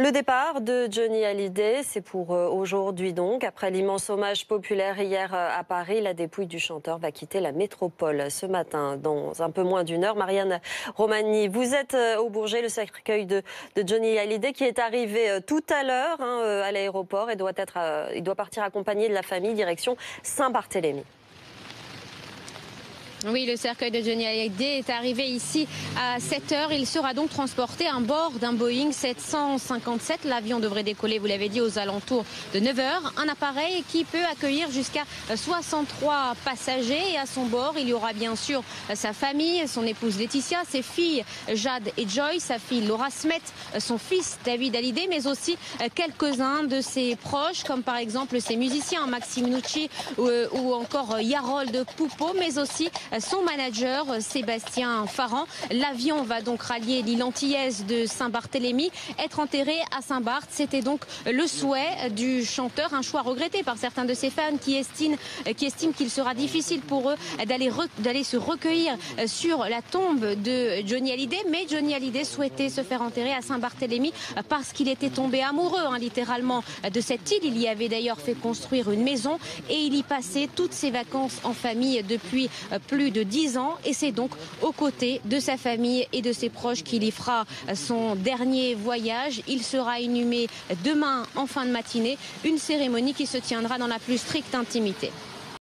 Le départ de Johnny Hallyday, c'est pour aujourd'hui donc. Après l'immense hommage populaire hier à Paris, la dépouille du chanteur va quitter la métropole ce matin dans un peu moins d'une heure. Marianne Romani, vous êtes au Bourget, le cercueil de Johnny Hallyday qui est arrivé tout à l'heure à l'aéroport et il doit partir accompagné de la famille direction Saint-Barthélemy. Oui, le cercueil de Johnny Hallyday est arrivé ici à 7 h. Il sera donc transporté à bord d'un Boeing 757. L'avion devrait décoller, vous l'avez dit, aux alentours de 9 h. Un appareil qui peut accueillir jusqu'à 63 passagers. Et à son bord, il y aura bien sûr sa famille, son épouse Laetitia, ses filles Jade et Joy, sa fille Laura Smet, son fils David Hallyday, mais aussi quelques-uns de ses proches, comme par exemple ses musiciens Maxime Nucci ou encore Yarold Poupeau, mais aussi son manager Sébastien Farran. L'avion va donc rallier l'île antillaise de Saint-Barthélemy. Être enterré à Saint-Barth, c'était donc le souhait du chanteur, un choix regretté par certains de ses fans qui estiment qu'il sera difficile pour eux d'aller se recueillir sur la tombe de Johnny Hallyday. Mais Johnny Hallyday souhaitait se faire enterrer à Saint-Barthélemy parce qu'il était tombé amoureux, littéralement, de cette île. Il y avait d'ailleurs fait construire une maison et il y passait toutes ses vacances en famille depuis plus de 10 ans, et c'est donc aux côtés de sa famille et de ses proches qu'il y fera son dernier voyage. Il sera inhumé demain en fin de matinée, une cérémonie qui se tiendra dans la plus stricte intimité.